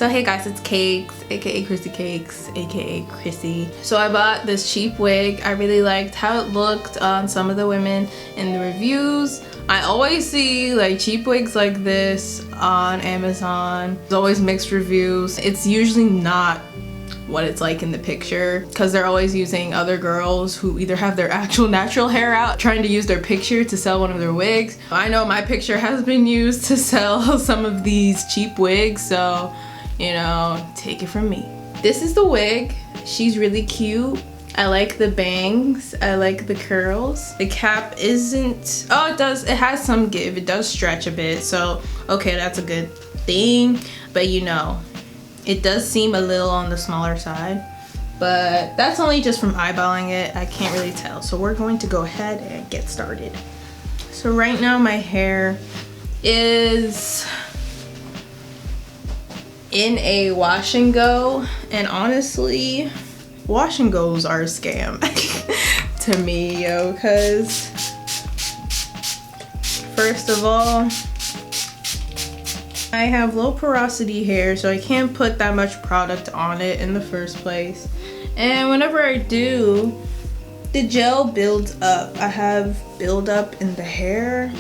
So hey guys, it's Cakes, aka Chrissy Cakes, aka Chrissy. So I bought this cheap wig. I really liked how it looked on some of the women in the reviews. I always see like cheap wigs like this on Amazon. There's always mixed reviews. It's usually not what it's like in the picture because they're always using other girls who either have their actual natural hair out trying to use their picture to sell one of their wigs. I know my picture has been used to sell some of these cheap wigs, so you know, take it from me. This is the wig. She's really cute. I like the bangs. I like the curls. The cap isn't, oh, it has some give. It does stretch a bit, so okay, that's a good thing. But you know, it does seem a little on the smaller side, but that's only just from eyeballing it. I can't really tell. So we're going to go ahead and get started. So right now my hair is in a wash and go, and honestly, wash and goes are a scam to me, yo, because first of all, I have low porosity hair, so I can't put that much product on it in the first place, and whenever I do, the gel builds up. I have buildup in the hair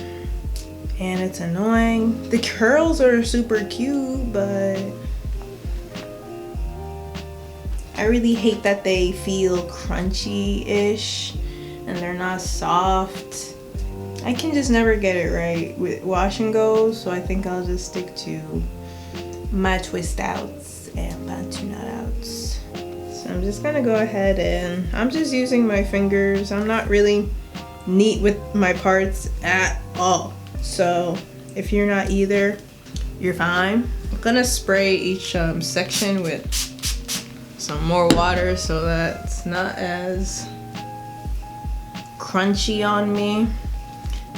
and it's annoying. The curls are super cute, but I really hate that they feel crunchy-ish and they're not soft. I can just never get it right with wash and go, so I think I'll just stick to my twist outs and my tune-out outs. So I'm just gonna go ahead and I'm just using my fingers. I'm not really neat with my parts at all. So if you're not either, you're fine. I'm gonna spray each section with some more water so that's not as crunchy on me.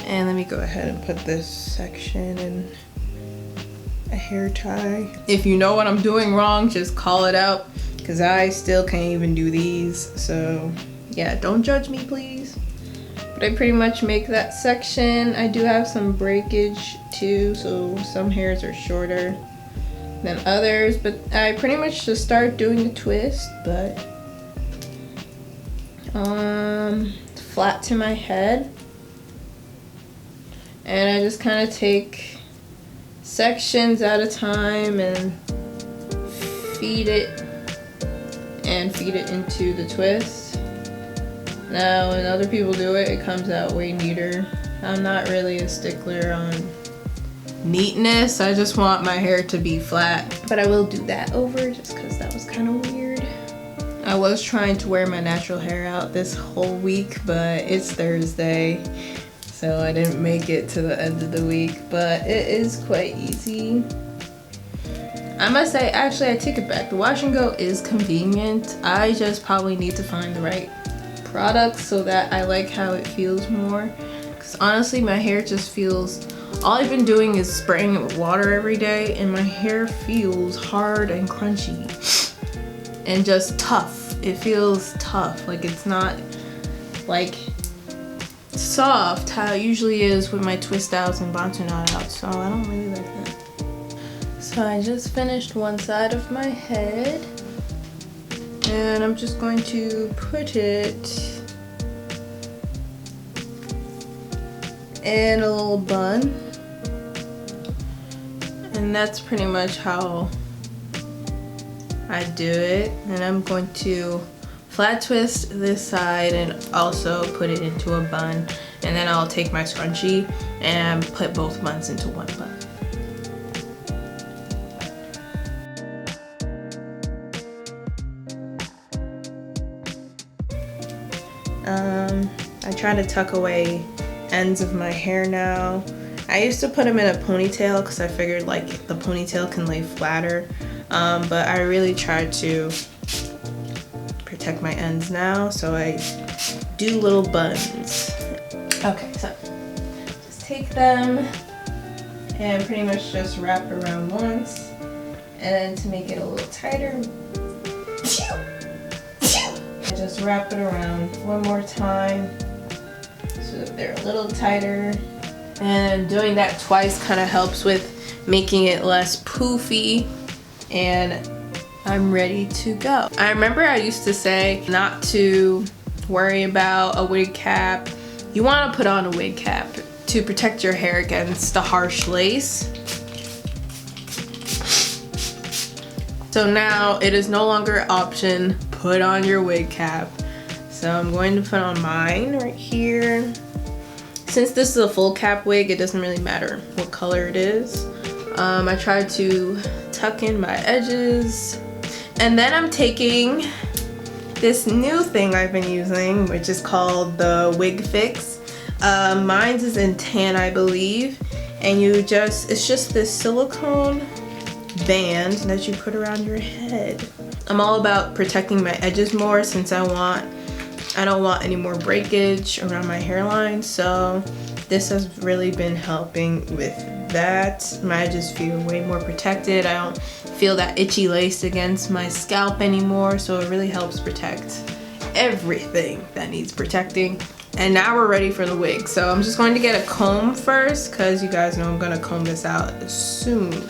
And let me go ahead and put this section in a hair tie. If you know what I'm doing wrong, just call it out, because I still can't even do these. So yeah, don't judge me, please. But I pretty much make that section. I do have some breakage too, so some hairs are shorter than others, but I pretty much just start doing the twist, but flat to my head. And I just kind of take sections at a time and feed it into the twist. Now when other people do it, it comes out way neater. I'm not really a stickler on neatness. I just want my hair to be flat, but I will do that over just because that was kind of weird. I was trying to wear my natural hair out this whole week, but it's Thursday, so I didn't make it to the end of the week, but it is quite easy. I must say, actually, I take it back. The wash and go is convenient. I just probably need to find the right product so that I like how it feels more, because honestly my hair just feels, all I've been doing is spraying it with water every day, and my hair feels hard and crunchy and just tough. It feels tough, like it's not like soft how it usually is with my twist outs and bantu knot outs, so I don't really like that. So I just finished one side of my head, and I'm just going to put it in a little bun, and that's pretty much how I do it. And I'm going to flat twist this side and also put it into a bun, and then I'll take my scrunchie and put both buns into one bun. I try to tuck away ends of my hair now. I used to put them in a ponytail because I figured like the ponytail can lay flatter, but I really try to protect my ends now, so I do little buns. Okay, so just take them and pretty much just wrap it around once, and then to make it a little tighter, just wrap it around one more time so that they're a little tighter. And doing that twice kind of helps with making it less poofy and I'm ready to go. I remember I used to say not to worry about a wig cap. You want to put on a wig cap to protect your hair against the harsh lace. So now it is no longer an option, put on your wig cap. So I'm going to put on mine right here. Since this is a full cap wig, it doesn't really matter what color it is. I try to tuck in my edges. And then I'm taking this new thing I've been using, which is called the Wig Fix. Mine's is in tan, I believe. And it's just this silicone band that you put around your head. I'm all about protecting my edges more since I don't want any more breakage around my hairline, so this has really been helping with that. My edges feel way more protected. I don't feel that itchy lace against my scalp anymore, so it really helps protect everything that needs protecting. And now we're ready for the wig. So I'm just going to get a comb first, because you guys know I'm gonna comb this out as soon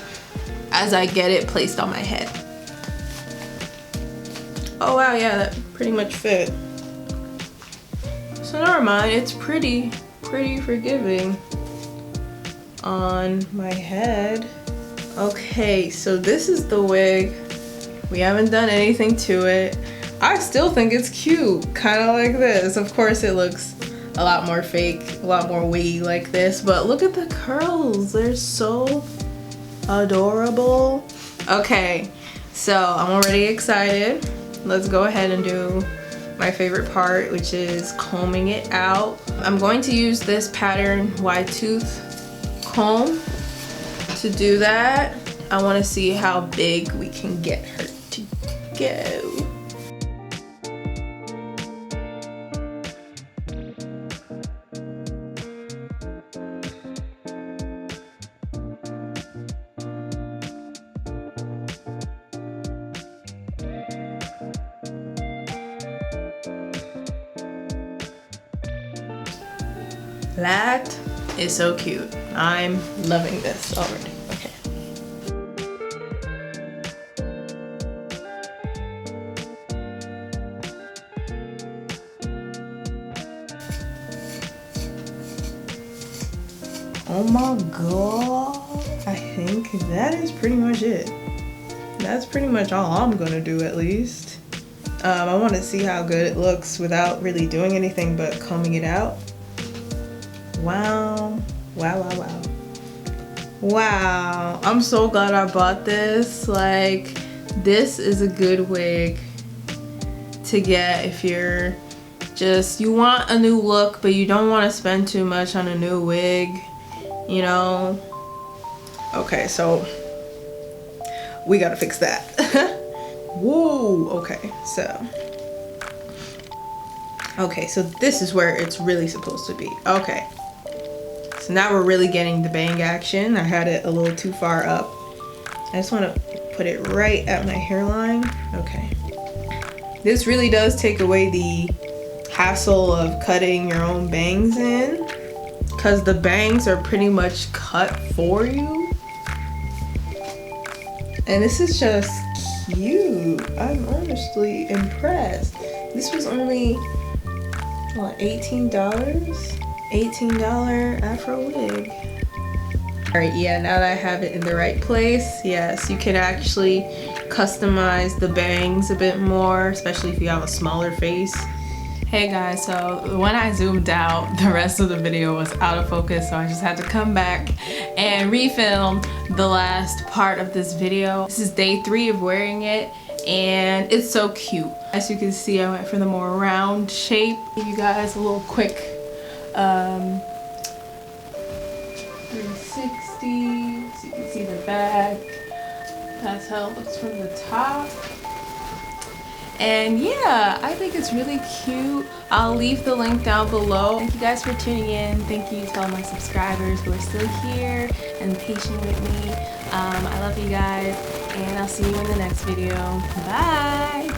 as I get it placed on my head. Oh wow, yeah, that pretty much fit. So never mind, it's pretty forgiving on my head. Okay, so this is the wig. We haven't done anything to it. I still think it's cute, kind of like this. Of course it looks a lot more fake, a lot more wiggy like this, but look at the curls. They're so adorable. Okay, so I'm already excited. Let's go ahead and do my favorite part, which is combing it out. I'm going to use this pattern wide tooth comb to do that. I want to see how big we can get her to go. That is so cute. I'm loving this already. Okay. Oh my god. I think that is pretty much it. That's pretty much all I'm gonna do, at least. I want to see how good it looks without really doing anything but combing it out. Wow. Wow, wow, wow. Wow. I'm so glad I bought this. Like, this is a good wig to get if you're you want a new look, but you don't want to spend too much on a new wig, you know? Okay, so we gotta fix that. Whoa, okay, so this is where it's really supposed to be. Okay. So now we're really getting the bang action. I had it a little too far up. I just want to put it right at my hairline. Okay. This really does take away the hassle of cutting your own bangs in, because the bangs are pretty much cut for you. And this is just cute. I'm honestly impressed. This was only, what, $18? $18 afro wig. Alright, yeah, now that I have it in the right place, yes, you can actually customize the bangs a bit more, especially if you have a smaller face. Hey guys, so when I zoomed out, the rest of the video was out of focus, so I just had to come back and refilm the last part of this video. This is day 3 of wearing it, and it's so cute. As you can see, I went for the more round shape. Give you guys a little quick 360, so you can see the back. That's how it looks from the top. And yeah, I think it's really cute. I'll leave the link down below. Thank you guys for tuning in. Thank you to all my subscribers who are still here and patient with me. I love you guys, and I'll see you in the next video. Bye!